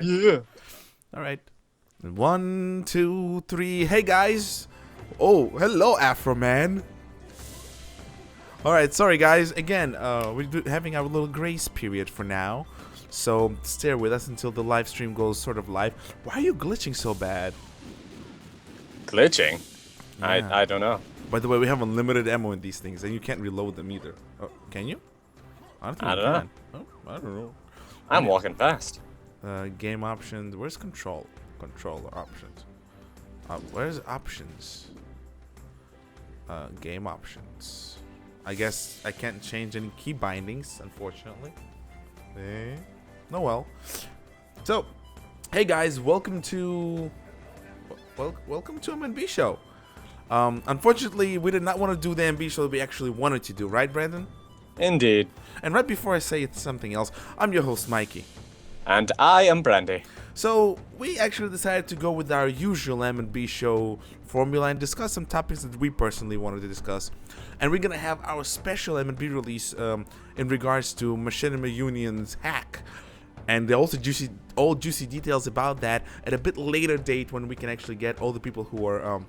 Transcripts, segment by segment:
Yeah. All right. 1, 2, 3. Hey guys. Oh, hello, Afro Man. All right. Sorry, guys. Again, we're having our little grace period for now, so stay with us until the live stream goes sort of live. Why are you glitching so bad? Glitching? Yeah. I don't know. By the way, we have unlimited ammo in these things, and you can't reload them either. Oh, can you? I don't think I you don't know. can. Oh, I don't know. I'm walking fast. Game options. Where's control? Controller options. Where's options? Game options. I guess I can't change any key bindings, unfortunately. No, well. So, hey guys, welcome to a MNB show. Unfortunately, we did not want to do the MB show that we actually wanted to do, right, Brandon? Indeed. And right before I say it's something else, I'm your host, Mikey. And I am Brandy. So, we actually decided to go with our usual M&B show formula and discuss some topics that we personally wanted to discuss. And we're going to have our special M&B release in regards to Machinima Union's hack. And the also juicy details about that at a bit later date when we can actually get all the people who are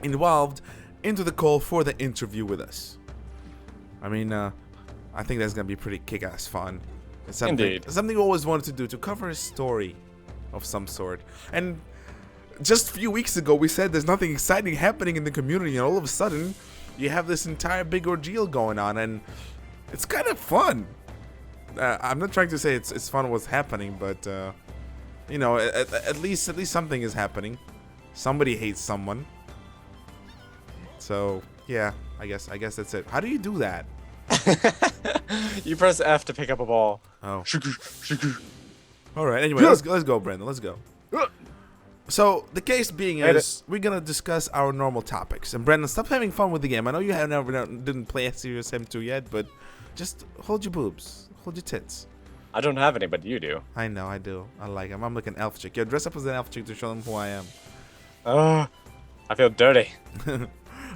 involved into the call for the interview with us. I mean, I think that's going to be pretty kick-ass fun. It's something we always wanted to do, to cover a story of some sort. And just a few weeks ago, we said there's nothing exciting happening in the community, and all of a sudden, you have this entire big ordeal going on, and it's kind of fun. I'm not trying to say it's fun what's happening, but you know, at least something is happening. Somebody hates someone. So yeah, I guess that's it. How do you do that? You press F to pick up a ball. Oh. All right. Anyway, let's go, Brandon. Let's go. So the case being is, we're gonna discuss our normal topics. And Brandon, stop having fun with the game. I know you didn't play Serious M2 yet, but just hold your boobs, hold your tits. I don't have any, but you do. I know, I do. I like them. I'm like an elf chick. Yeah, dress up as an elf chick to show them who I am. I feel dirty.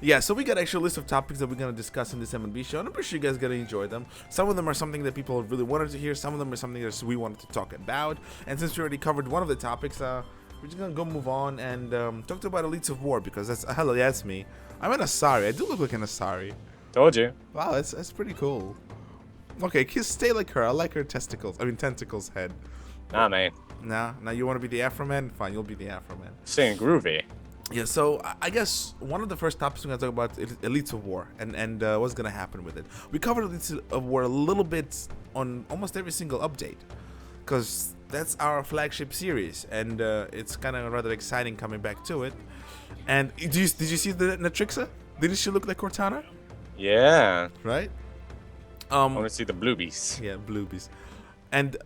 Yeah, so we got actually a list of topics that we're going to discuss in this M&B show, and I'm pretty sure you guys are going to enjoy them. Some of them are something that people really wanted to hear. Some of them are something that we wanted to talk about. And since we already covered one of the topics, we're just going to go move on and talk about Elites of War, because that's me. I'm an Asari. I do look like an Asari. Told you. Wow, that's pretty cool. Okay, stay like her. I like her tentacles head. Nah, man. Nah, now you want to be the Afro Man? Fine, you'll be the Afro Man. Staying groovy. Yeah, so I guess one of the first topics we're going to talk about is Elites of War and what's going to happen with it. We covered Elites of War a little bit on almost every single update, because that's our flagship series, and it's kind of rather exciting coming back to it. And did you see the Natrixa? Didn't she look like Cortana? Yeah. Right? I want to see the bluebies. Yeah, bluebies. And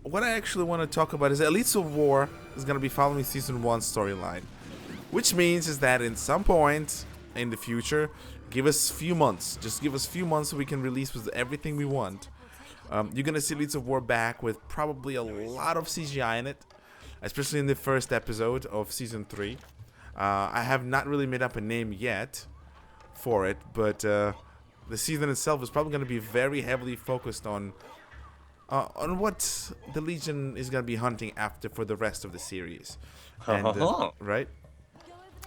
what I actually want to talk about is Elites of War is going to be following Season 1 storyline. Which means is that in some point in the future, give us a few months. Just give us a few months so we can release with everything we want. You're going to see Elites of War back with probably a lot of CGI in it, especially in the first episode of Season 3. I have not really made up a name yet for it, but the season itself is probably going to be very heavily focused on what the Legion is going to be hunting after for the rest of the series. And, right?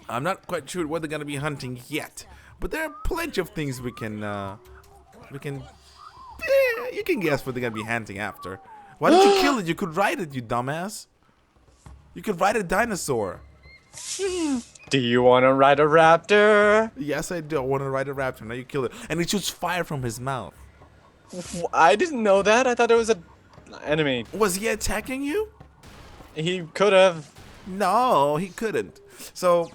I'm not quite sure what they're going to be hunting yet, but there are plenty of things you can guess what they're going to be hunting after. Why did you kill it? You could ride it, you dumbass. You could ride a dinosaur. Do you want to ride a raptor? Yes, I do. I want to ride a raptor. Now you kill it. And it shoots fire from his mouth. I didn't know that. I thought it was an enemy. Was he attacking you? He could have. No, he couldn't. So,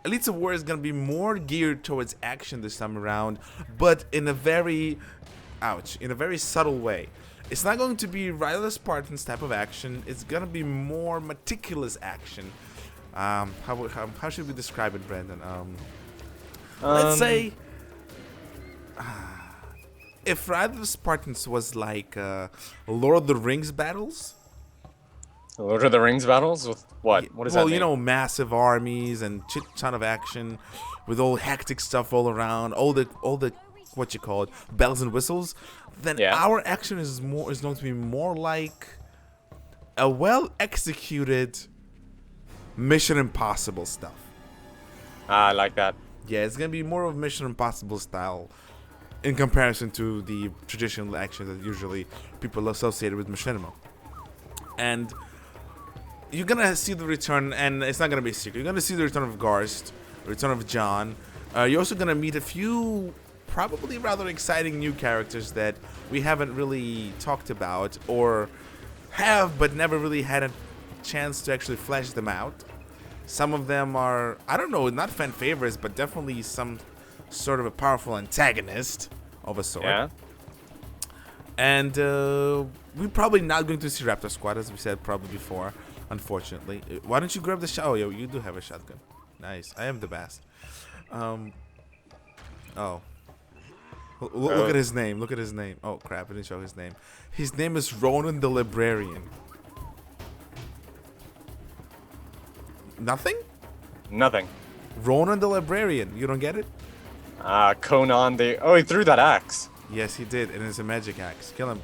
Elites of War is going to be more geared towards action this time around, but in a very, in a very subtle way. It's not going to be Rider Spartans type of action. It's going to be more meticulous action. How should we describe it, Brandon? Let's say, if Rider Spartans was like Lord of the Rings battles. Lord of the Rings battles? With what? What does that mean? Well, you know, massive armies and ton of action with all hectic stuff all around, all the what you call it, bells and whistles. Then our action is going to be more like a well-executed Mission Impossible stuff. I like that. Yeah, it's gonna be more of Mission Impossible style in comparison to the traditional action that usually people associate with Machinima. And you're gonna see the return, and it's not gonna be a secret. You're gonna see the return of Garst, the return of John. You're also gonna meet a few probably rather exciting new characters that we haven't really talked about, or have but never really had a chance to actually flesh them out. Some of them are, I don't know, not fan favorites, but definitely some sort of a powerful antagonist of a sort. Yeah. And we're probably not going to see Raptor Squad, as we said probably before, unfortunately. Why don't you grab the shot? Oh, yo, you do have a shotgun. Nice. I am the best. Oh. Look at his name. Look at his name. Oh, crap. I didn't show his name. His name is Ronan the Librarian. Nothing? Nothing. Ronan the Librarian. You don't get it? Conan the... Oh, he threw that axe. Yes, he did. And it's a magic axe. Kill him.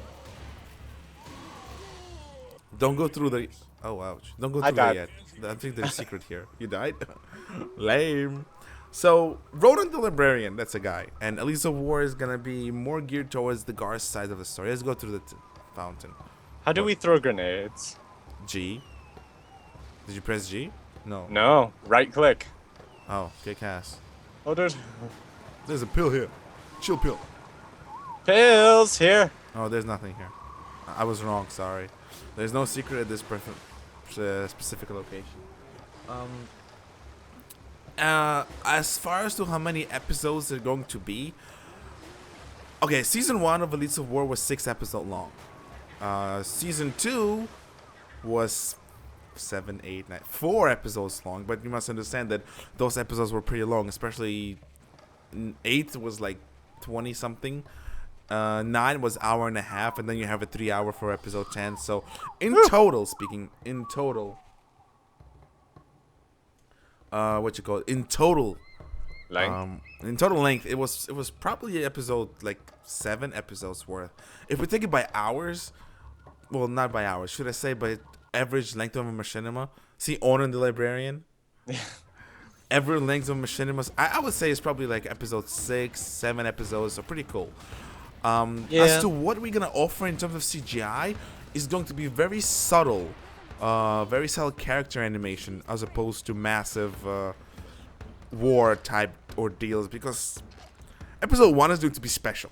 Don't go through the... Oh, ouch. Don't go through there yet. I think there's a secret here. You died? Lame. So, Ronan the Librarian, that's a guy. And Elisa War is going to be more geared towards the Garst side of the story. Let's go through the fountain. How do we throw grenades? G. Did you press G? No. No. Right click. Oh, kick ass. Oh, There's a pill here. Chill pill. pills here. Oh, there's nothing here. I was wrong, sorry. There's no secret at this specific location. As far as to how many episodes they're going to be, okay, season 1 of Elites of War was 6 episodes long. Season 2 was 7, 8, 9, 4 episodes long, but you must understand that those episodes were pretty long, especially 8 was like 20 something. 9 was hour and a half, and then you have a 3 hour for episode 10. So in total, in total length, it was probably episode like 7 episodes worth. If we take it by hours, well, not by hours, should I say by average length of a Machinima? See, Onan the Librarian. Average length of Machinimas, I would say it's probably like episode 6, 7 episodes. So pretty cool. As to what we're gonna offer in terms of CGI is going to be very subtle character animation as opposed to massive war type ordeals, because episode 1 is going to be special,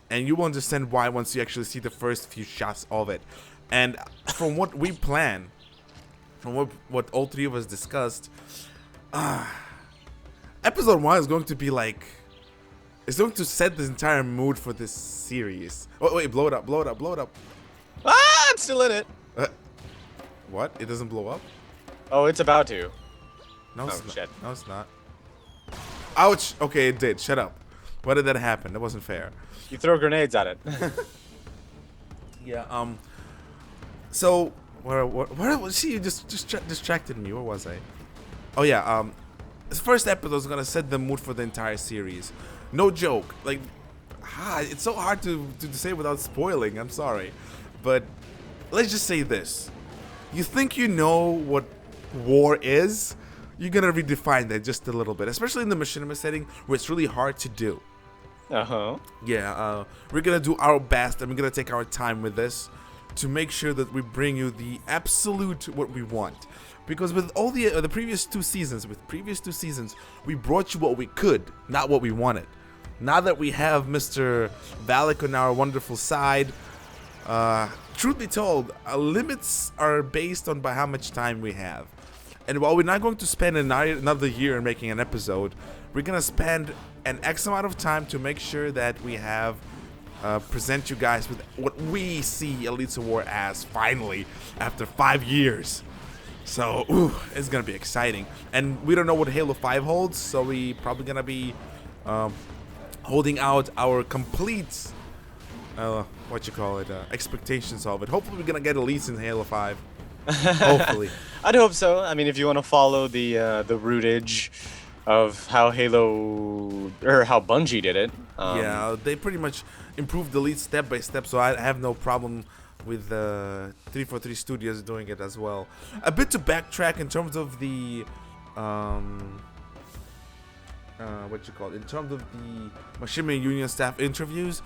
and you will understand why once you actually see the first few shots of it. And from what we plan, from what all three of us discussed, episode 1 is going to be like, it's going to set the entire mood for this series. Oh wait, blow it up. Ah, I'm still in it. What? It doesn't blow up? Oh, it's about to. No, Oh, shit. No, it's not. Ouch. Okay, it did. Shut up. Why did that happen? That wasn't fair. You throw grenades at it. Yeah. So where was she? You just distracted me. Where was I? Oh yeah. This first episode is gonna set the mood for the entire series. No joke. Like, it's so hard to say without spoiling. I'm sorry, but let's just say this. You think you know what war is? You're gonna redefine that just a little bit, especially in the Machinima setting where it's really hard to do. Uh-huh. Yeah, we're gonna do our best, and we're gonna take our time with this to make sure that we bring you the absolute what we want. Because with all the previous two seasons, we brought you what we could, not what we wanted. Now that we have Mr. Valak on our wonderful side, truth be told, limits are based on by how much time we have. And while we're not going to spend another year in making an episode, we're going to spend an X amount of time to make sure that we have present you guys with what we see Elites of War as, finally, after 5 years. So, it's going to be exciting. And we don't know what Halo 5 holds, so we probably going to be holding out our complete, expectations of it. Hopefully we're going to get Elites in Halo 5. Hopefully. I'd hope so. I mean, if you want to follow the rootage of how Halo, or how Bungie did it. Yeah, they pretty much improved the lead step by step, so I have no problem with 343 Studios doing it as well. A bit to backtrack in terms of the what you call it, in terms of the Machinima Union Staff interviews.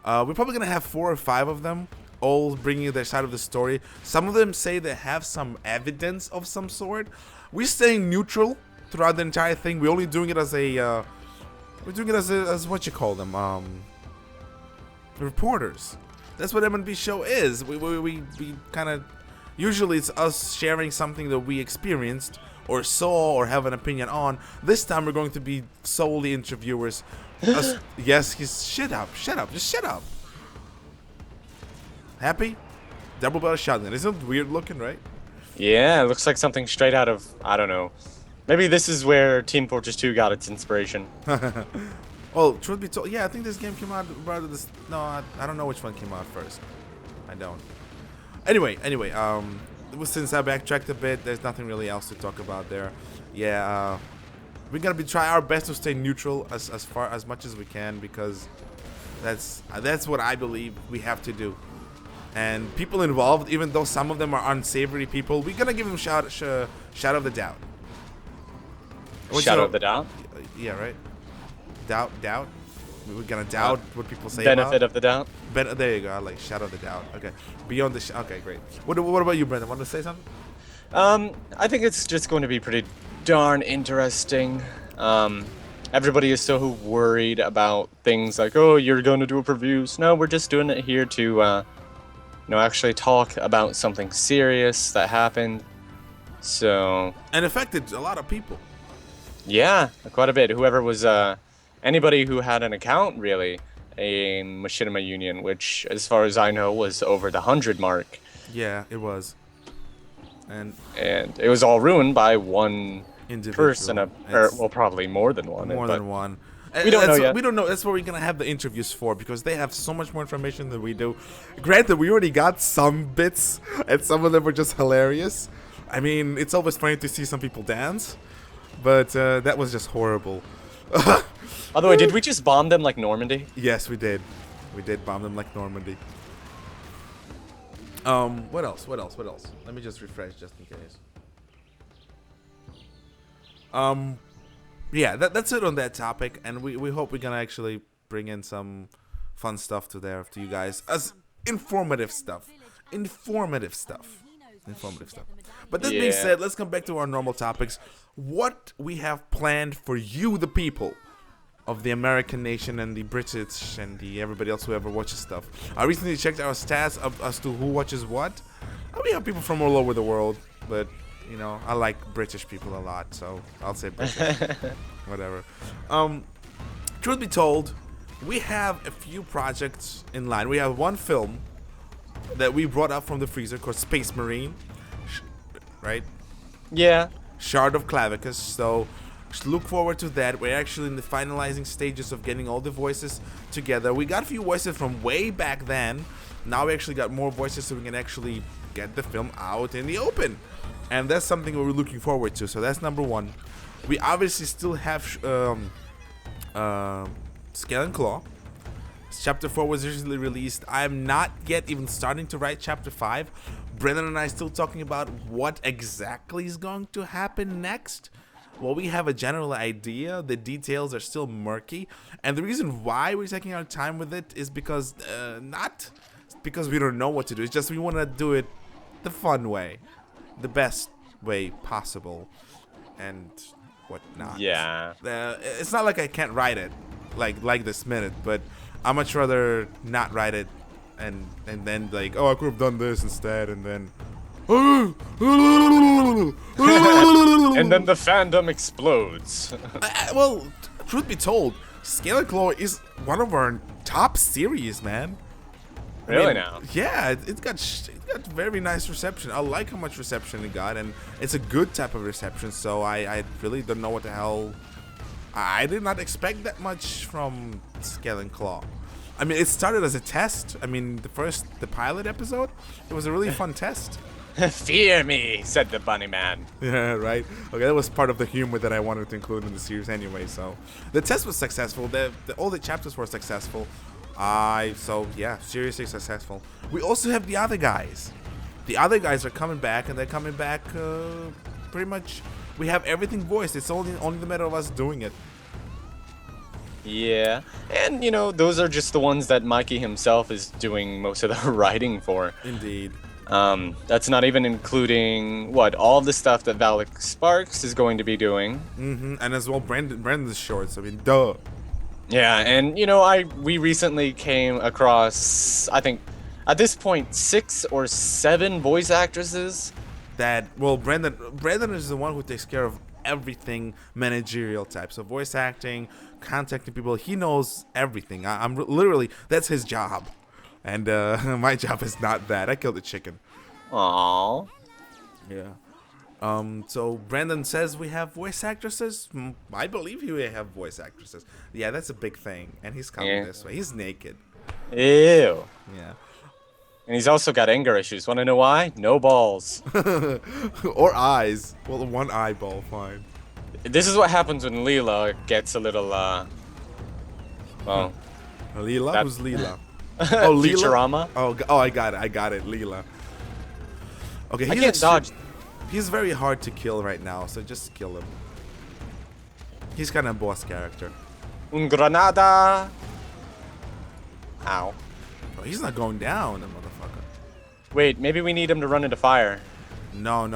We're probably gonna have 4 or 5 of them, all bringing their side of the story. Some of them say they have some evidence of some sort. We're staying neutral throughout the entire thing. We're only doing it as a as what you call them, reporters. That's what M&B show is. We kind of, usually it's us sharing something that we experienced or saw or have an opinion on. This time we're going to be solely interviewers. Yes, he's shut up, just shut up. Happy? Double barrel shotgun. Isn't it weird looking, right? Yeah, it looks like something straight out of, I don't know. Maybe this is where Team Fortress 2 got its inspiration. Well, truth be told, yeah, I think this game came out rather this. No, I don't know which one came out first. I don't. Anyway, since I backtracked a bit, there's nothing really else to talk about there. Yeah, we're gonna try our best to stay neutral as much as we can, because that's what I believe we have to do. And people involved, even though some of them are unsavory people, we're gonna give them shout of the doubt. Shadow of the doubt? Yeah, right. Doubt. We're gonna doubt what people say. Benefit of the doubt. There you go. I like shadow of the doubt. Okay. Beyond the. Okay, great. What about you, Brendan? Want to say something? I think it's just going to be pretty darn interesting. Everybody is so worried about things like, oh, you're going to do a reviews. No, we're just doing it here to, actually talk about something serious that happened. So. And affected a lot of people. Yeah, quite a bit. Whoever was, anybody who had an account, really, in Machinima Union, which, as far as I know, was over the 100 mark. Yeah, it was. And it was all ruined by one individual person, or probably more than one. More than one. We don't know yet. We don't know. That's what we're gonna have the interviews for, because they have so much more information than we do. Granted, we already got some bits, and some of them were just hilarious. I mean, it's always funny to see some people dance, but that was just horrible. By the way, did we just bomb them like Normandy? Yes, we did. We did bomb them like Normandy. What else? Let me just refresh just in case. Yeah, that's it on that topic, and we hope we're gonna actually bring in some fun stuff to you guys as informative stuff. But that being said, let's come back to our normal topics. What we have planned for you, the people of the American nation and the British and the everybody else who ever watches stuff. I recently checked our stats as to who watches what. We have people from all over the world, but I like British people a lot, so I'll say British. Whatever. Truth be told, we have a few projects in line. We have one film that we brought up from the freezer called Space Marine, right? Yeah. Shard of Clavicus. So look forward to that. We're actually in the finalizing stages of getting all the voices together. We got a few voices from way back then. Now we actually got more voices, so we can actually get the film out in the open. And that's something we're looking forward to. So that's number one. We obviously still have Scale and Claw. Chapter 4 was recently released. I am not yet even starting to write Chapter 5. Brendan and I are still talking about what exactly is going to happen next. Well, we have a general idea. The details are still murky. And the reason why we're taking our time with it is because, not because we don't know what to do. It's just we want to do it the fun way. The best way possible. And whatnot. Yeah. It's not like I can't write it like this minute, but I'd much rather not write it and then like, oh, I could have done this instead, and then and then the fandom explodes. Well, truth be told, Scale and Claw is one of our top series, man. Really now? Yeah, it got very nice reception. I like how much reception it got, and it's a good type of reception. So I really don't know what the hell. I did not expect that much from Scale and Claw. I mean, it started as a test. I mean, the pilot episode, it was a really fun test. Fear me, said the bunny man. Yeah, right. Okay, that was part of the humor that I wanted to include in the series anyway. So the test was successful. All the chapters were successful. So yeah, seriously successful. We also have the other guys. The other guys are coming back, and they're coming back pretty much. We have everything voiced. It's only the matter of us doing it. Yeah, and those are just the ones that Mikey himself is doing most of the writing for. Indeed. That's not even including all of the stuff that Valak Sparks is going to be doing. And as well, Brandon's shorts. I mean, duh. Yeah, and we recently came across, I think, at this point, 6 or 7 voice actresses. Brandon is the one who takes care of everything managerial type. So voice acting, contacting people, he knows everything. I'm literally, that's his job. And my job is not that. I killed the chicken. Aww. Yeah. So Brandon says we have voice actresses. I believe we have voice actresses. Yeah, that's a big thing. And he's coming this way. He's naked. Ew. Yeah. And he's also got anger issues. Want to know why? No balls. Or eyes. Well, one eyeball, fine. This is what happens when Leela gets a little, well... Leela? Who's Leela? Oh, Leela? Futurama? Oh, I got it. Leela. Okay, I can't dodge. He's very hard to kill right now, so just kill him. He's kind of a boss character. Un granada. Ow. Oh, he's not going down, the motherfucker. Wait, maybe we need him to run into fire. No.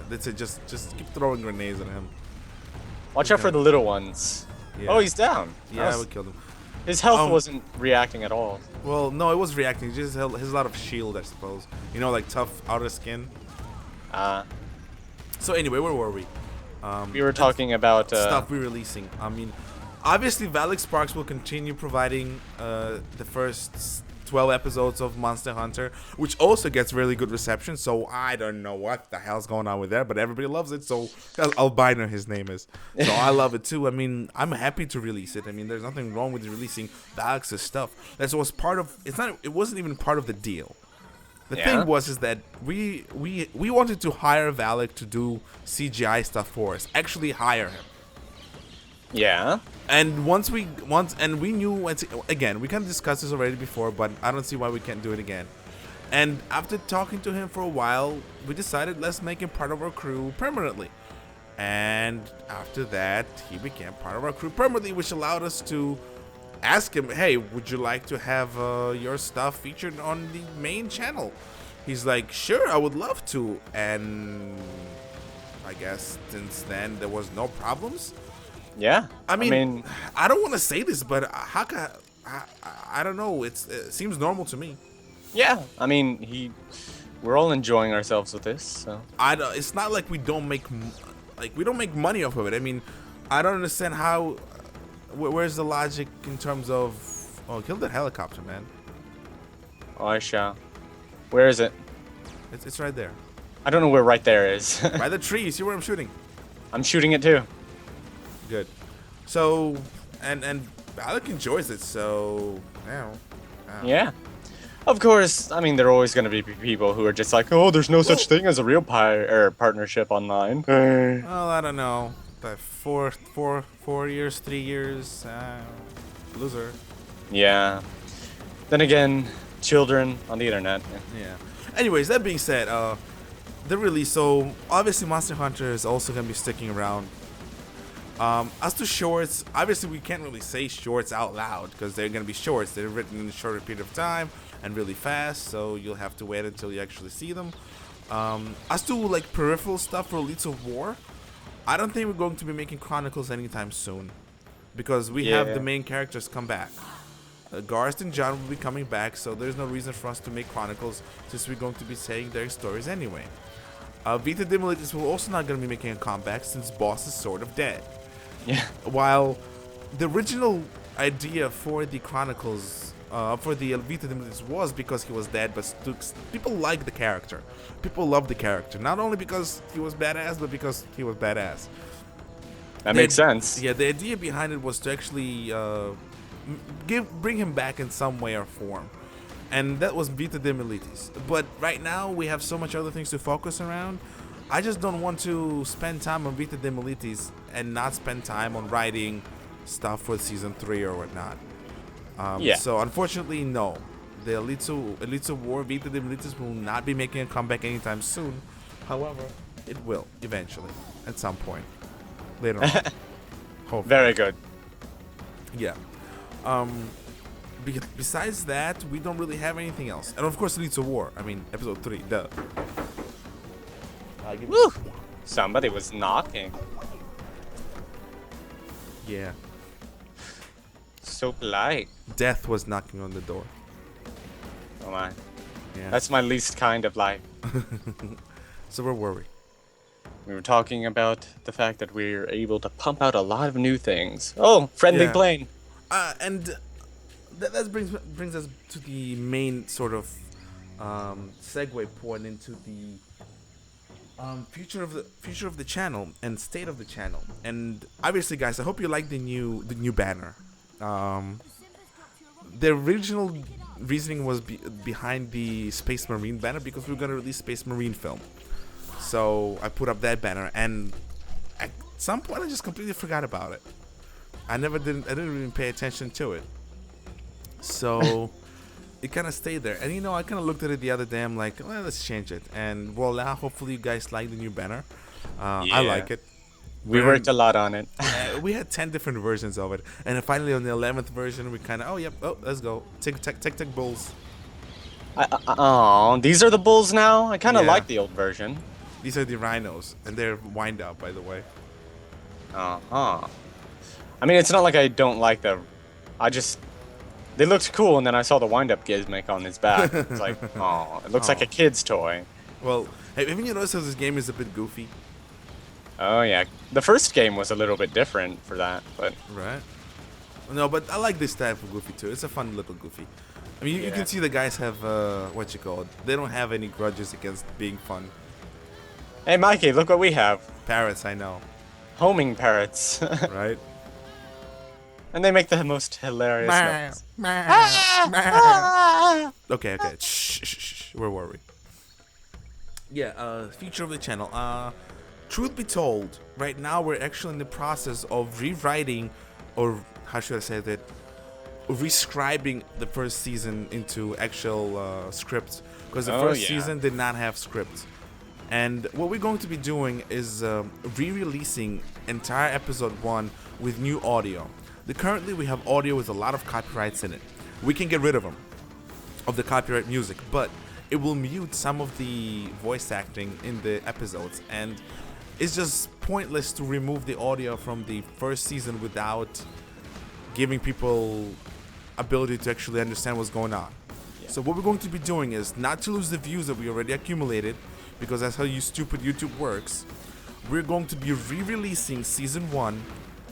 That's it. Just keep throwing grenades at him. Watch out for the little ones. Yeah. Oh, he's down. Yeah, we killed him. His health wasn't reacting at all. Well, no, it was reacting. He just has a lot of shield, I suppose. Like tough outer skin. So anyway, where were we? We were talking about stuff we're releasing. I mean, obviously, Valak Sparks will continue providing the first 12 episodes of Monster Hunter, which also gets really good reception. So I don't know what the hell's going on with that, but everybody loves it. So Albino, his name is. So I love it too. I mean, I'm happy to release it. I mean, there's nothing wrong with releasing Valak's stuff. That was part of. It wasn't even part of the deal. The thing is that we wanted to hire Valak to do CGI stuff for us. Actually hire him. Yeah. And we knew, again, we kind of discussed this already before, but I don't see why we can't do it again. And after talking to him for a while, we decided let's make him part of our crew permanently. And after that, he became part of our crew permanently, which allowed us to ask him, hey, would you like to have your stuff featured on the main channel? He's like, sure, I would love to. And I guess since then there was no problems. Yeah. I mean, I don't want to say this, but I don't know. It seems normal to me. Yeah. I mean, we're all enjoying ourselves with this. So it's not like we don't make money off of it. I mean, I don't understand how. Where's the logic in terms of? Oh, kill that helicopter, man. Oh, I shall. Where is it? It's right there. I don't know where right there is. By the tree. See where I'm shooting? I'm shooting it too. Good. So, and Alec enjoys it, so, yeah. Of course, I mean, there are always going to be people who are just like, oh, there's no such thing as a real partnership online. Well, I don't know. 4 years, 3 years, loser. Yeah. Then again, children on the internet. Yeah. Anyways, that being said, the release, so obviously Monster Hunter is also going to be sticking around. As to shorts, obviously we can't really say shorts out loud because they're going to be shorts. They're written in a shorter period of time and really fast, so you'll have to wait until you actually see them. As to like peripheral stuff for Elites of War, I don't think we're going to be making Chronicles anytime soon because we have the main characters come back. Garst and John will be coming back, so there's no reason for us to make Chronicles since we're going to be saying their stories anyway. Vita Demolitis will also not going to be making a comeback since Boss is sort of dead. Yeah. While the original idea for the Chronicles, for the Vita Demolitis was because he was dead, but people like the character. People love the character, not only because he was badass, but because he was badass. That makes sense. Yeah, the idea behind it was to actually bring him back in some way or form. And that was Vita Demolitis. But right now, we have so much other things to focus around. I just don't want to spend time on Vita Demolitis and not spend time on writing stuff for season 3 or whatnot. Yeah. So unfortunately, no. The Elite War Vita de Militis will not be making a comeback anytime soon. However, it will eventually, at some point, later on. Hopefully. Very good. Yeah. Besides that, we don't really have anything else. And of course, Elite War. I mean, episode 3. Duh. Woo! Somebody was knocking. Yeah. So polite. Death was knocking on the door. Oh my. Yeah. That's my least kind of life. So where were we? We were talking about the fact that we're able to pump out a lot of new things. Oh, friendly Yeah. plane. And that brings us to the main sort of segue point into the future of the channel and state of the channel. And obviously, guys, I hope you like the new banner. The original reasoning was behind the Space Marine banner because we were gonna release Space Marine film. So I put up that banner, and at some point I just completely forgot about it. I didn't even pay attention to it. So it kind of stayed there. And I kind of looked at it the other day. I'm like, well, let's change it. And voila, hopefully you guys like the new banner. I like it. We worked a lot on it. We had 10 different versions of it. And then finally on the 11th version, we kind of, let's go. Tic Bulls. Oh, these are the bulls now? I kind of Yeah. like the old version. These are the rhinos. And they're wind up, by the way. Uh-huh. I mean, it's not like I don't like them. They looked cool, and then I saw the wind-up gimmick on his back. It's like, oh, it looks like a kid's toy. Well, haven't you noticed how this game is a bit goofy? Oh, yeah. The first game was a little bit different for that, but... Right. No, but I like this type of goofy too. It's a fun little goofy. I mean, you Yeah. can see the guys have, they don't have any grudges against being fun. Hey, Mikey, look what we have. Parrots, I know. Homing parrots. Right? And they make the most hilarious noise. Okay. Shh. Where were we? Yeah, future of the channel. Truth be told, right now we're actually in the process of rewriting, or how should I say that, rescribing the first season into actual scripts, because the first season did not have scripts. And what we're going to be doing is re-releasing entire episode 1 with new audio. Currently we have audio with a lot of copyrights in it. We can get rid of them, of the copyright music, but it will mute some of the voice acting in the episodes, and it's just pointless to remove the audio from the first season without giving people ability to actually understand what's going on. Yeah. So what we're going to be doing is, not to lose the views that we already accumulated, because that's how stupid YouTube works, we're going to be re-releasing season 1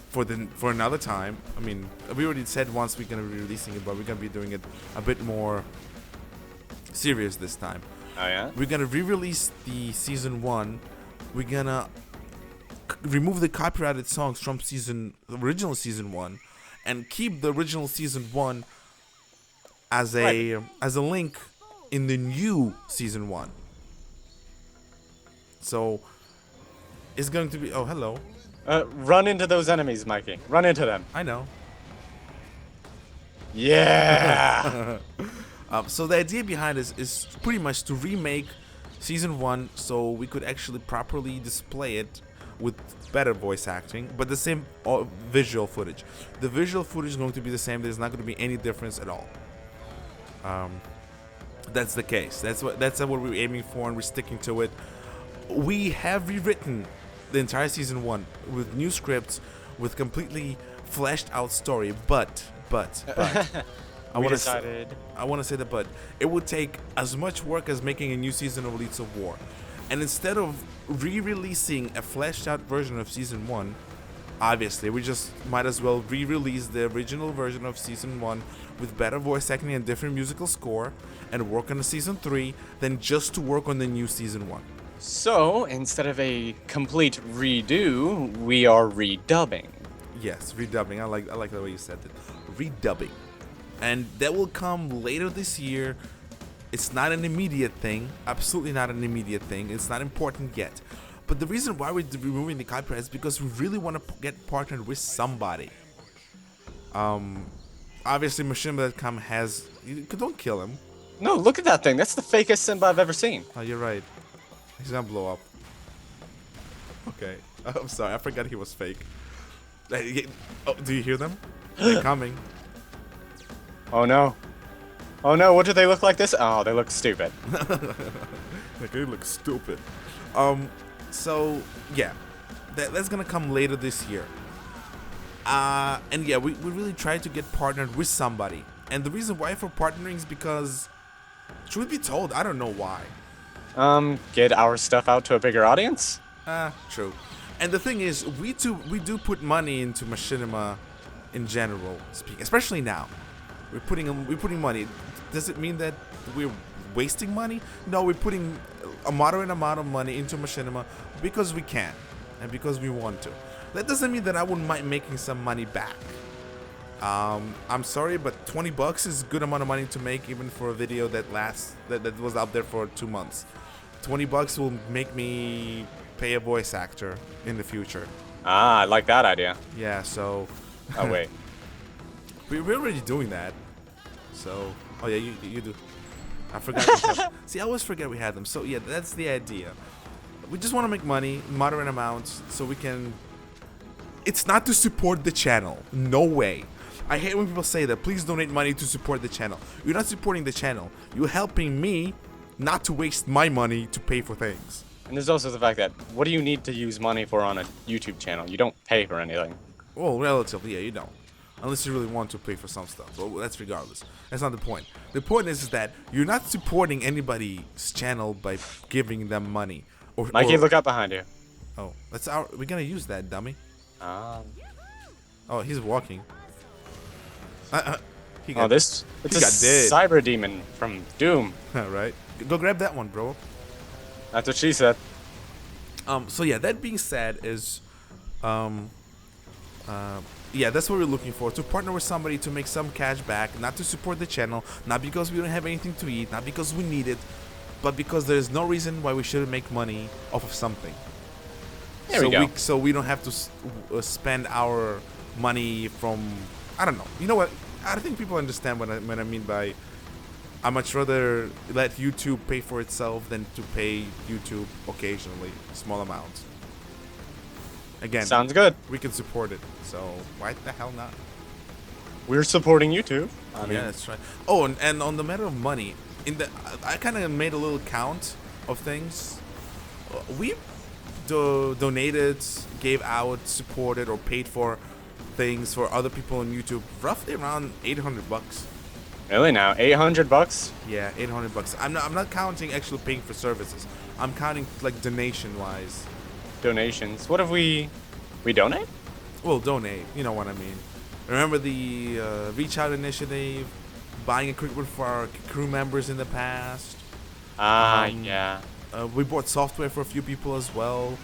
for another time. I mean, we already said once we're gonna be releasing it, but we're gonna be doing it a bit more serious this time. Oh yeah? We're gonna re-release the season 1. We're gonna remove the copyrighted songs from original season 1, and keep the original season 1 as a link in the new season 1. So it's going to be, oh hello. Run into those enemies, Mikey. Run into them. I know. Yeah! So the idea behind this is pretty much to remake season 1 so we could actually properly display it with better voice acting, but the same visual footage. The visual footage is going to be the same. There's not going to be any difference at all. That's the case. That's what we're aiming for, and we're sticking to it. We have rewritten the entire season 1 with new scripts, with completely fleshed out story, but I want to say that, but it would take as much work as making a new season of Elites of War. And instead of re-releasing a fleshed out version of season 1, obviously we just might as well re-release the original version of season 1 with better voice acting and different musical score, and work on the season 3 than just to work on the new season 1. So, instead of a complete redo, we are redubbing. Yes, redubbing. I like the way you said it. Redubbing. And that will come later this year. It's not an immediate thing. Absolutely not an immediate thing. It's not important yet. But the reason why we're removing the copyright is because we really want to get partnered with somebody. obviously Machinima.com has. Don't kill him. No, look at that thing. That's the fakest Simba I've ever seen. Oh, you're right. He's gonna blow up. Okay. I'm sorry. I forgot he was fake. Oh, do you hear them? They're coming. Oh no. Oh no, what do they look like this? Oh, they look stupid. Like, they look stupid. So, yeah. That's gonna come later this year. And yeah, we really tried to get partnered with somebody. And the reason why for partnering is because, truth be told, I don't know why. Get our stuff out to a bigger audience? True. And the thing is, we do put money into Machinima in general speaking, especially now. We're putting money. Does it mean that we're wasting money? No, we're putting a moderate amount of money into Machinima because we can and because we want to. That doesn't mean that I wouldn't mind making some money back. I'm sorry, but $20 is a good amount of money to make, even for a video that was out there for 2 months. $20 will make me pay a voice actor in the future. Ah, I like that idea. Yeah, so Oh, wait. we're already doing that. So, oh yeah, you do. I forgot. We have, see, I always forget we had them. So yeah, that's the idea. We just want to make money, moderate amounts, so we can. It's not to support the channel. No way. I hate when people say that. Please donate money to support the channel. You're not supporting the channel. You're helping me not to waste my money to pay for things. And there's also the fact that, what do you need to use money for on a YouTube channel? You don't pay for anything. Well, relatively, yeah, you don't. Unless you really want to pay for some stuff. But that's regardless. That's not the point. The point is that you're not supporting anybody's channel by giving them money. Mikey, look up behind you. Oh, we're gonna use that, dummy. Oh, he's walking. He got, It's he a got dead. cyber demon from Doom. Right. Go grab that one, bro. That's what she said. So yeah, that being said is, yeah, that's what we're looking for, to partner with somebody to make some cash back, not to support the channel, not because we don't have anything to eat, not because we need it, but because there's no reason why we shouldn't make money off of something. There we go. So we don't have to spend our money from, I don't know. You know what? I think people understand what I mean by, I much rather let YouTube pay for itself than to pay YouTube occasionally small amounts. Again, Sounds good. we can support it, so why the hell not? We're supporting YouTube. I mean, Yeah, that's right. Oh, and on the matter of money, I kind of made a little count of things. We donated, gave out, supported, or paid for things for other people on YouTube, roughly around $800. really now? $800? Yeah, $800. I'm not counting actually paying for services. I'm counting like donation wise. Donations. What if we donate? Well, donate. You know what I mean. Remember the Reach Out initiative, buying equipment for our crew members in the past. Yeah. We bought software for a few people as well.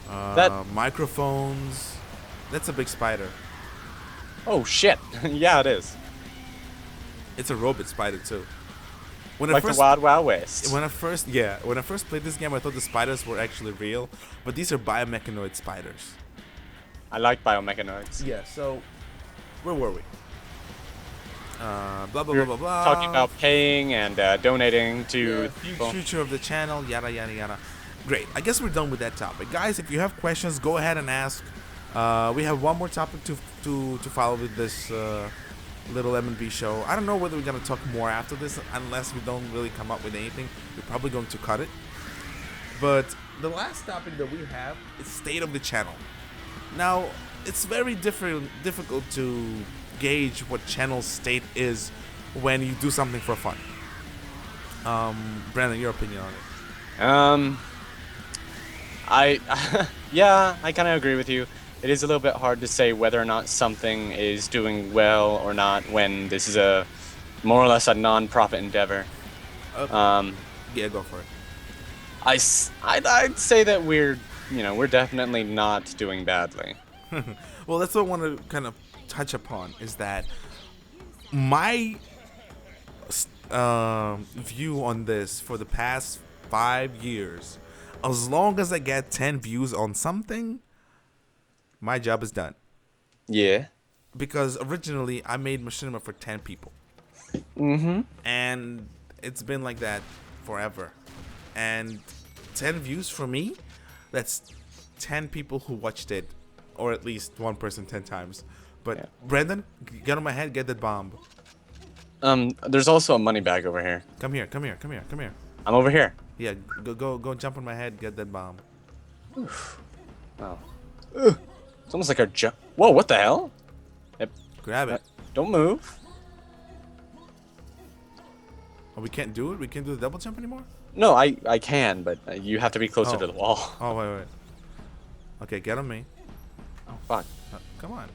That- Microphones. That's a big spider. Oh shit. Yeah, it is. It's a robot spider too. When Like the Wild Wild West. when I first played this game, I thought the spiders were actually real, but these are biomechanoid spiders. I like biomechanoids. Yeah. So, where were we? Blah blah We blah were blah blah. talking about paying and donating to people. future of the channel, yada yada yada. Great. I guess we're done with that topic, guys. If you have questions, go ahead and ask. We have one more topic to follow with this little M&B show. I don't know whether we're gonna talk more after this, unless we don't really come up with anything. We're probably going to cut it. But the last topic that we have is state of the channel. Now, it's very difficult to gauge what channel state is when you do something for fun. Brandon, your opinion on it? Yeah, I kind of agree with you. It is a little bit hard to say whether or not something is doing well or not when this is a more or less a non-profit endeavor. Yeah, go for it. I'd say that we're definitely not doing badly. Well, that's what I want to kind of touch upon, is that my view on this for the past 5 years, as long as I get 10 views on something, my job is done. Yeah. because originally I made Machinima for 10 people. Mm-hmm. And it's been like that forever. And 10 views for me, that's 10 people who watched it, or at least one person 10 times. But Yeah. Brendan, get on my head, get that bomb. There's also a money bag over here. Come here, come here, come here, come here. I'm over here. Yeah, go jump on my head, get that bomb. Oh. Ugh. It's almost like our jump. Whoa, what the hell? Grab it. Don't move. Oh, we can't do it? We can't do the double jump anymore? No, I can, but you have to be closer to the wall. Oh, wait. Okay, get on me. Oh, fuck. Come on.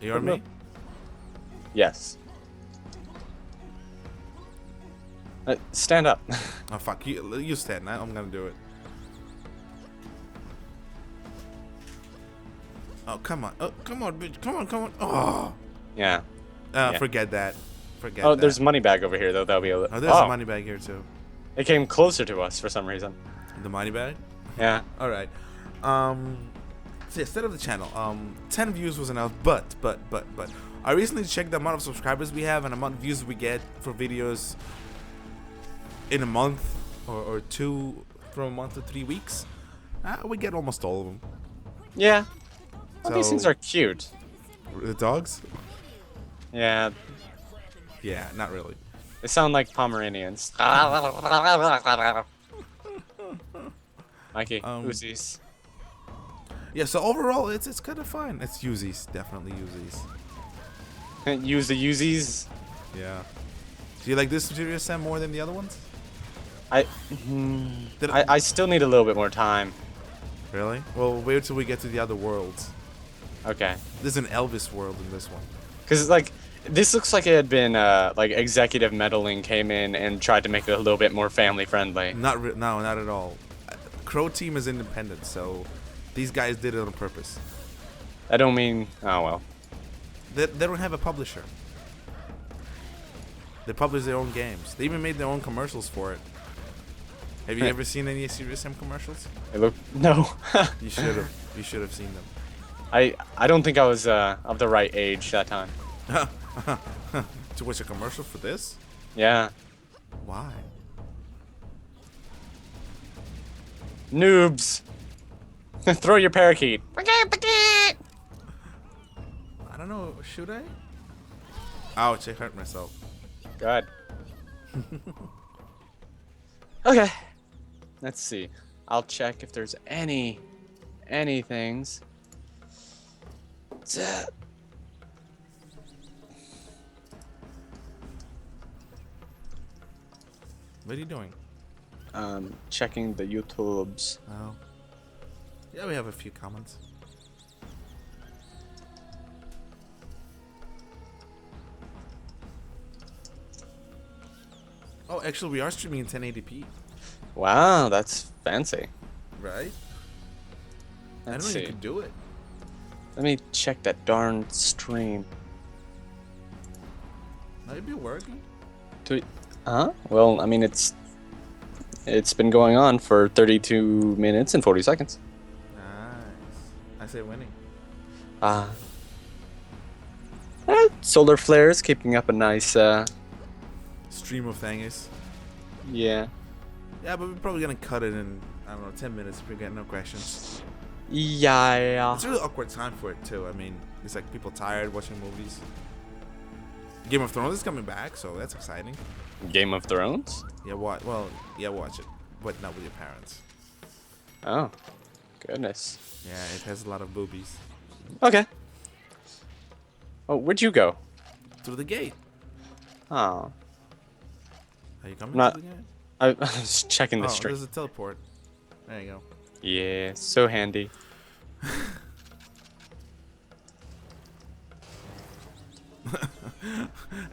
You're on me? Yes. Stand up. Oh, fuck. You stand. I'm gonna do it. Oh, come on. Oh, come on, bitch. Come on. Oh. Yeah. Forget that. Forget Oh, that. there's a money bag over here, though. That'll be a little. Oh, there's a money bag here, too. It came closer to us for some reason. The money bag? Yeah. All right. So yeah, instead of the channel, 10 views was enough, but I recently checked the amount of subscribers we have and the amount of views we get for videos in a month or two, from a month to 3 weeks. We get almost all of them. Yeah. Well, these So- things are cute. The dogs? Yeah. Yeah, not really. They sound like Pomeranians. Mikey, Uzis. Yeah, so overall, it's kind of fun. It's Uzis, definitely Uzis. Use the Uzis. Yeah. Do you like this Serious Sam more than the other ones? I still need a little bit more time. Really? Well, wait till we get to the other worlds. Okay. There's an Elvis world in this one. Because, like, this looks like it had been, like, executive meddling came in and tried to make it a little bit more family-friendly. No, not at all. Crow Team is independent, so these guys did it on purpose. I don't mean... Oh, well. They don't have a publisher. They publish their own games. They even made their own commercials for it. Have you ever seen any Serious Sam commercials? It looked... No. You should have. You should have seen them. I don't think I was of the right age that time. To watch a commercial for this? Yeah. Why? Noobs. Throw your parakeet. I don't know. Should I? Ouch! I hurt myself. Good. Okay. Let's see. I'll check if there's any things. What are you doing? Checking the YouTubes. Oh. Yeah, we have a few comments. Oh, actually, we are streaming in 1080p. Wow, that's fancy. Right? I Let's didn't know see. you could do it. Let me check that darn stream. Might be working. Huh? Well, I mean, it's been going on for 32 minutes and 40 seconds. Nice. I say winning. Solar flares keeping up a nice, Stream of thingies. yeah. Yeah, but we're probably gonna cut it in, I don't know, 10 minutes if we get no questions. Yeah. It's a really awkward time for it too. I mean, it's like people tired watching movies. Game of Thrones is coming back, so that's exciting. Game of Thrones? Yeah, what? Well, yeah, watch it, but not with your parents. Oh, goodness. Yeah, it has a lot of boobies. Okay. Oh, where'd you go? Through the gate. Oh, Are you coming Not- through the gate? I was checking the Oh, stream. there's a teleport. There you go. Yeah, so handy.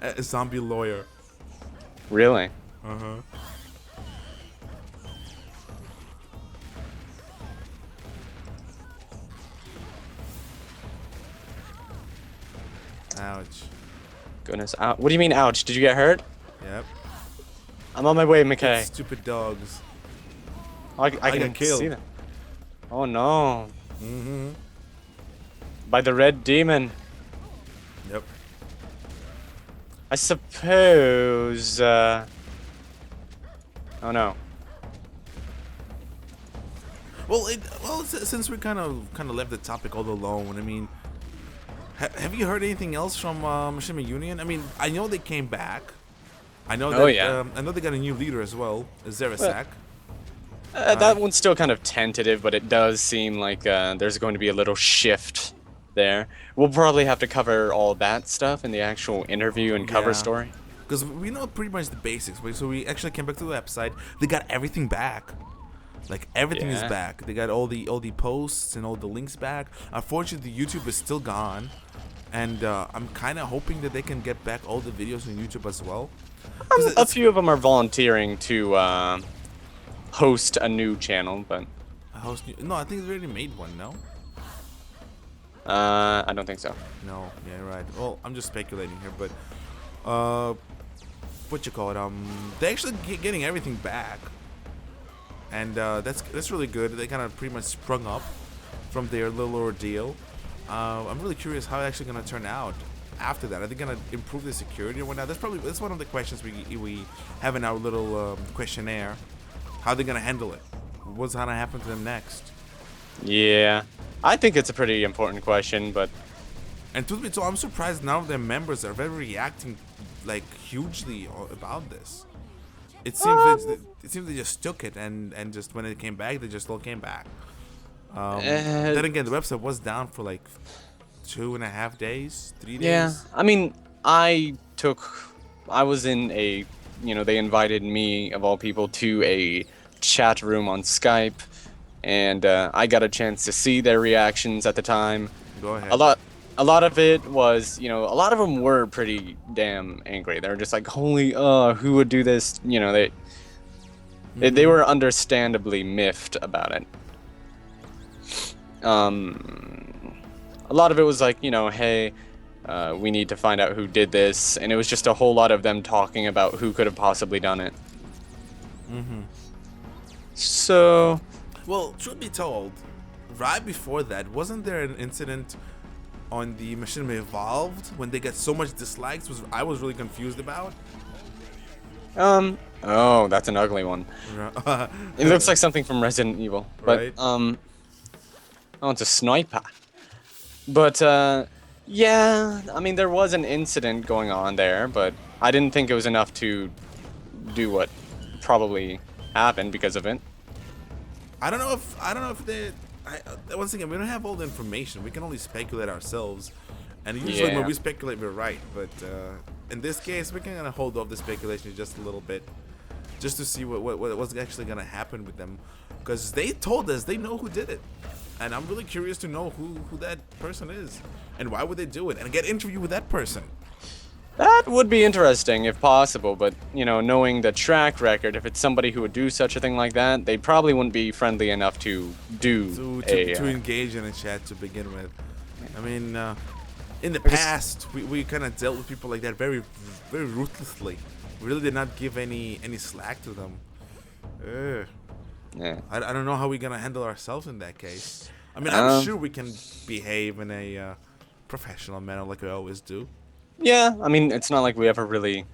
A zombie lawyer. Really? Uh-huh. Ouch. Goodness. Ouch. What do you mean, ouch? Did you get hurt? Yep. I'm on my way, McKay. Stupid dogs. I got can killed. see that. Oh no. Mm-hmm. By the red demon. I suppose. Oh no. Well, since we kind of left the topic all alone, I mean, have you heard anything else from Machinima Union? I mean, I know they came back. I know that. Oh, yeah. I know they got a new leader as well. Is there a Well, sack? that one's still kind of tentative, but it does seem like there's going to be a little shift there. We'll probably have to cover all that stuff in the actual interview and cover Yeah. story. Because we know pretty much the basics. So we actually came back to the website. They got everything back. Like everything is Yeah. back. They got all the posts and all the links back. Unfortunately, YouTube is still gone, and I'm kind of hoping that they can get back all the videos on YouTube as well. 'Cause A few of them are volunteering to host a new channel, but No, I think they already made one. No, I don't think so. no, yeah, right. Well, I'm just speculating here, but what you call it? They actually getting everything back, and that's really good. They kind of pretty much sprung up from their little ordeal. I'm really curious how it's actually gonna turn out after that. Are they gonna improve the security or whatnot? That's one of the questions we have in our little questionnaire. How they gonna handle it? What's gonna happen to them next? Yeah, I think it's a pretty important question, but And to be told, I'm surprised none of their members are very reacting like hugely about this. It seems they just took it and just when it came back, they just all came back. Then again, the website was down for like 2.5 days, 3 days. yeah, I mean, I was in a, they invited me, of all people, to a chat room on Skype, and I got a chance to see their reactions at the time. Go ahead. A lot of it was, a lot of them were pretty damn angry. They were just like, holy, who would do this? They were understandably miffed about it. A lot of it was like, hey, we need to find out who did this, and it was just a whole lot of them talking about who could have possibly done it. So, Well, truth be told, right before that, wasn't there an incident on the Machinima Evolved when they get so much dislikes? I was really confused about. oh, that's an ugly one. It looks like something from Resident Evil, but Right. oh, it's a sniper. But yeah, I mean there was an incident going on there, but I didn't think it was enough to do what probably happened because of it. I don't know if they. Once again, we don't have all the information. We can only speculate ourselves, and usually when Yeah. we speculate, we're right. But in this case, we're gonna hold off the speculation just a little bit, just to see what's actually gonna happen with them, because they told us they know who did it, and I'm really curious to know who that person is, and why would they do it, and get an interview with that person. That would be interesting if possible, but knowing the track record, if it's somebody who would do such a thing like that, they probably wouldn't be friendly enough to do To engage in a chat to begin with. I mean, in the past, we kind of dealt with people like that very ruthlessly. We really did not give any slack to them. Yeah. I don't know how we're gonna handle ourselves in that case. I mean, I'm sure we can behave in a professional manner like we always do. Yeah, I mean, it's not like we ever really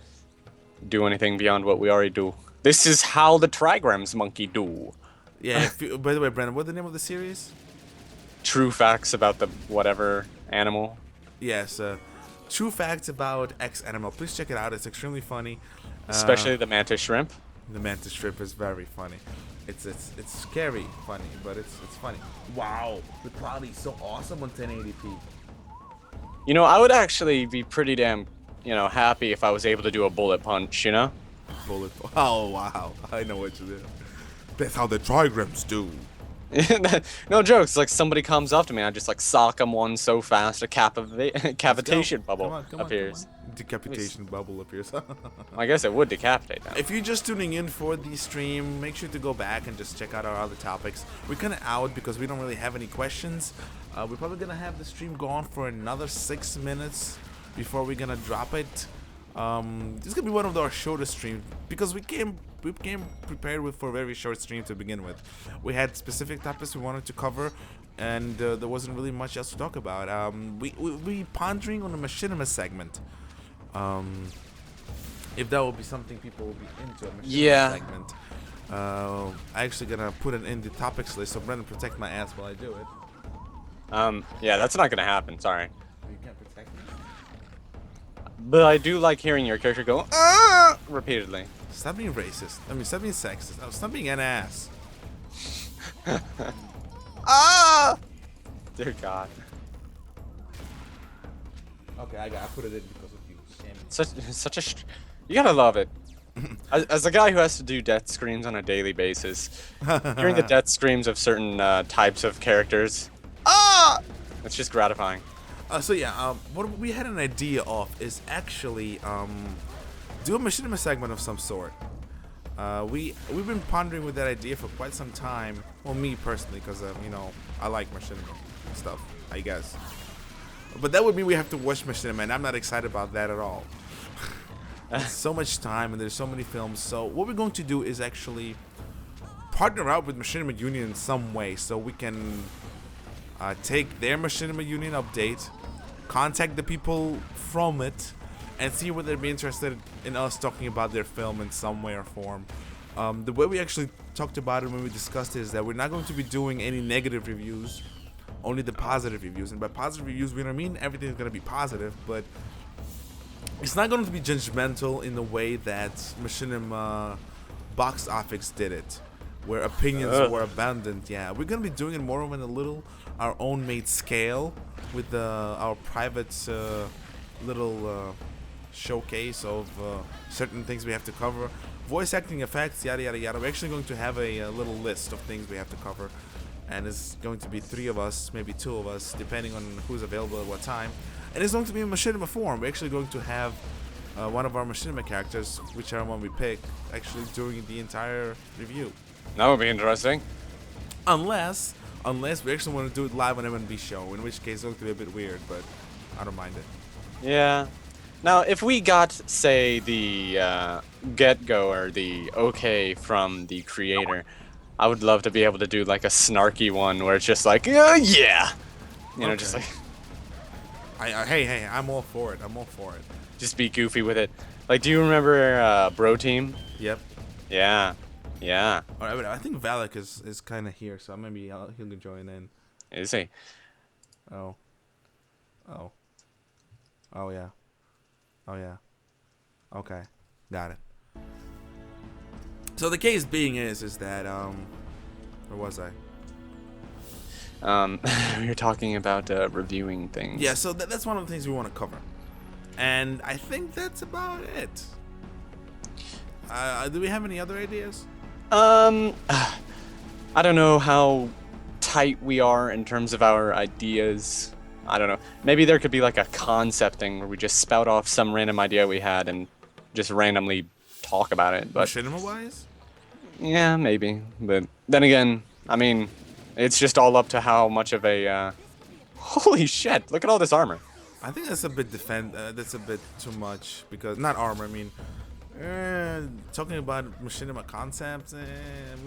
do anything beyond what we already do. This is how the trigrams monkey do. Yeah. By the way, Brandon, what's the name of the series? True facts about the whatever animal. Yes, True Facts About X Animal. Please check it out. It's extremely funny. Especially the mantis shrimp. The mantis shrimp is very funny. It's scary funny, but it's funny. Wow, the quality is so awesome on 1080p. I would actually be pretty damn, happy if I was able to do a bullet punch, Bullet. Oh wow, I know what you do. That's how the trigrams do. No jokes, like somebody comes up to me, I just like sock them one so fast a cavitation bubble appears. Decapitation bubble appears. I guess it would decapitate them. If you're just tuning in for the stream, make sure to go back and just check out our other topics. We're kind of out because we don't really have any questions. We're probably gonna have the stream go on for another 6 minutes before we're gonna drop it. This is gonna be one of our shortest streams because we came prepared for a very short stream to begin with. We had specific topics we wanted to cover, and there wasn't really much else to talk about. We pondering on the Machinima segment. if that will be something people will be into a Machinima Yeah. segment. I'm actually gonna put it in the topics list, so Brendan, protect my ass while I do it. Yeah, that's not gonna happen. Sorry. You can't protect me. But I do like hearing your character go repeatedly. Stop being racist. I mean, stop being sexist. Oh, stop being an ass. Ah! Dear God. Okay, I put it in because of you. Shame. Such a. You gotta love it. As a guy who has to do death screams on a daily basis, hearing the death screams of certain types of characters, it's just gratifying. So yeah, what we had an idea of is actually do a Machinima segment of some sort. We've been pondering with that idea for quite some time. Well, me personally, because you know, I like Machinima stuff, I guess. But that would mean we have to watch Machinima, and I'm not excited about that at all. It's so much time, and there's so many films. So what we're going to do is actually partner out with Machinima Union in some way, so we can take their Machinima Union update, contact the people from it, and see whether they'd be interested in us talking about their film in some way or form. The way we actually talked about it when we discussed it is that we're not going to be doing any negative reviews, only the positive reviews. And by positive reviews, we don't mean everything's going to be positive, but it's not going to be judgmental in the way that Machinima box office did it, where opinions were abundant. Yeah, we're going to be doing it more of in a little our own made scale with our private little showcase of certain things we have to cover. Voice acting effects, yada yada yada. We're actually going to have a little list of things we have to cover, and it's going to be 3 of us, maybe 2 of us, depending on who's available at what time. And it's going to be in Machinima form. We're actually going to have one of our Machinima characters, whichever one we pick, actually doing the entire review. That would be interesting. Unless we actually want to do it live on MNB show, in which case it's going to be a bit weird, but I don't mind it. Yeah. Now, if we got, say, the get-go or the okay from the creator, I would love to be able to do like a snarky one where it's just like, yeah, you know, just like. Hey, I'm all for it. Just be goofy with it. Like, do you remember Bro Team? Yep. Yeah. All right, I think Valak is kind of here, so maybe he'll join in. Is he? Oh yeah. Okay, got it. So the case being is that where was I? We were talking about reviewing things. Yeah, so that's one of the things we want to cover, and I think that's about it. Do we have any other ideas? I don't know how tight we are in terms of our ideas. I don't know. Maybe there could be like a concept thing where we just spout off some random idea we had and just randomly talk about it. But Machinima-wise? Yeah, maybe. But then again, I mean, it's just all up to how much of a. Holy shit! Look at all this armor. I think that's a bit that's a bit too much, because not armor. I mean, talking about Machinima concepts.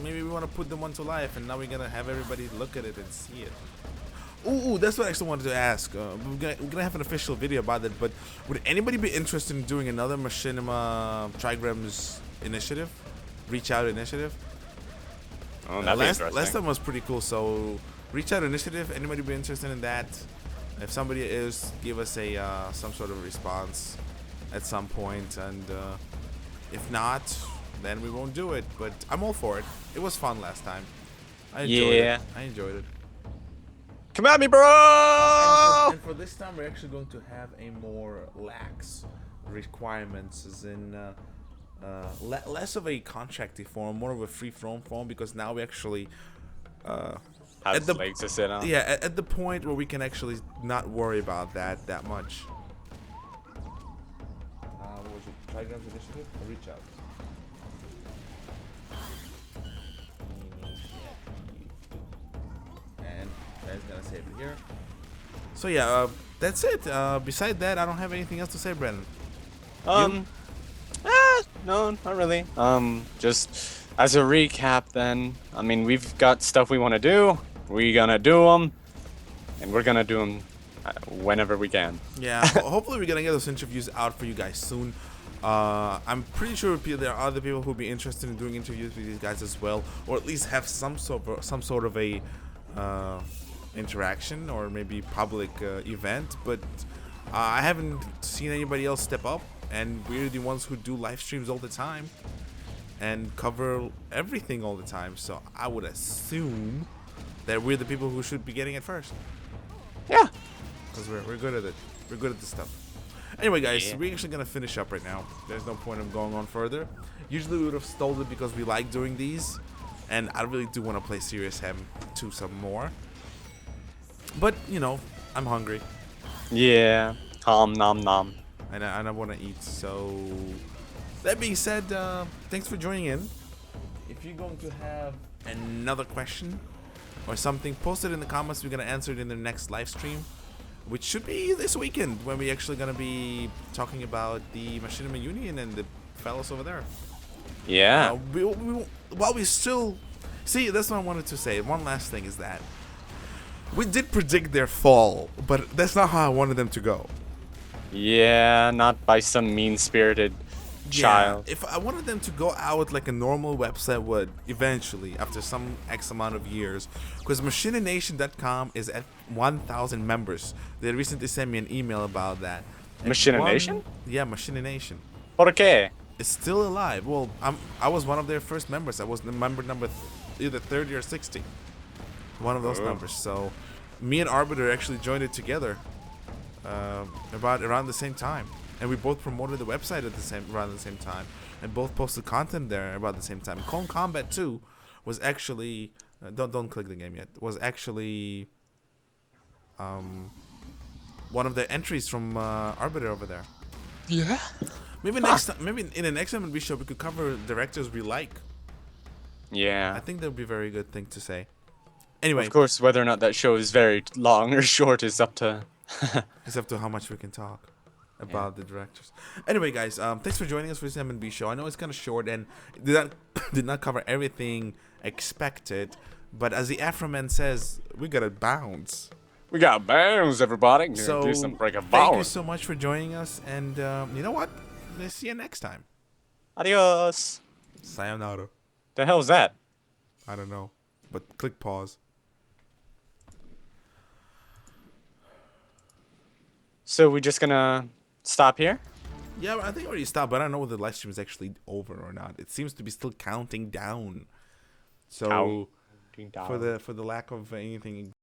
Maybe we want to put them onto life, and now we're gonna have everybody look at it and see it. Ooh, that's what I actually wanted to ask. We're gonna have an official video about it, but would anybody be interested in doing another Machinima Trigrams initiative? Reach out initiative? Oh, that'd be interesting. Last time was pretty cool, so reach out initiative. Anybody be interested in that? If somebody is, give us a some sort of response at some point, and if not, then we won't do it. But I'm all for it. It was fun last time. I enjoyed it. Come at me, bro! And for this time, we're actually going to have a more lax requirements, as in less of a contracty form, more of a free-form form, because now we actually have the legs to sit on. Yeah, at the point where we can actually not worry about that much. What was it? Trigrams initiative? Or reach out. And that's gonna save it here. So yeah, that's it. Beside that, I don't have anything else to say, Brennan. No, not really. Just as a recap, then, I mean, we've got stuff we want to do. We're gonna do them, and we're gonna do them whenever we can. Yeah, hopefully we're gonna get those interviews out for you guys soon. I'm pretty sure there are other people who'll be interested in doing interviews with these guys as well, or at least have some sort of a interaction or maybe public event. But I haven't seen anybody else step up, and we're the ones who do live streams all the time and cover everything all the time. So I would assume that we're the people who should be getting it first. Yeah. Because we're good at it. We're good at this stuff. Anyway, guys, we're actually going to finish up right now. There's no point of going on further. Usually we would have stalled it because we like doing these. And I really do want to play Serious Hem 2 some more. But, you know, I'm hungry. Yeah. Nom nom. And I want to eat. So, that being said, thanks for joining in. If you're going to have another question or something, post it in the comments. We're going to answer it in the next live stream, which should be this weekend, when we're actually going to be talking about the Machinima Union and the fellows over there. Yeah. While we still... See, that's what I wanted to say. One last thing is that we did predict their fall, but that's not how I wanted them to go. Yeah, not by some mean-spirited child. If I wanted them to go out like a normal website would eventually, after some X amount of years, because MachinaNation.com is at 1,000 members. They recently sent me an email about that. MachinaNation? Yeah, MachinaNation. ¿Por qué? It's still alive. Well, I was one of their first members. I was the member number either 30 or 60. One of those numbers. So me and Arbiter actually joined it together around the same time. And we both promoted the website at around the same time, and both posted content there about the same time. Clone Combat 2 was actually don't click the game yet. Was actually one of the entries from Arbiter over there. Yeah. Maybe next time, maybe in the next MLB show we could cover directors we like. Yeah. I think that would be a very good thing to say. Anyway, Of course, whether or not that show is very long or short is up to... it's up to how much we can talk about the directors. Anyway, guys, thanks for joining us for this MNB show. I know it's kind of short and did not cover everything expected, but as the Afroman says, we gotta bounce. We got bounds, everybody. So do some break of thank you bounds. so much for joining us, and you know what? We'll see you next time. Adios. Sayonara. The hell's that? I don't know, but click pause. So we just gonna stop here? Yeah, I think I already stopped, but I don't know whether the live stream is actually over or not. It seems to be still counting down. So Counting down. for the lack of anything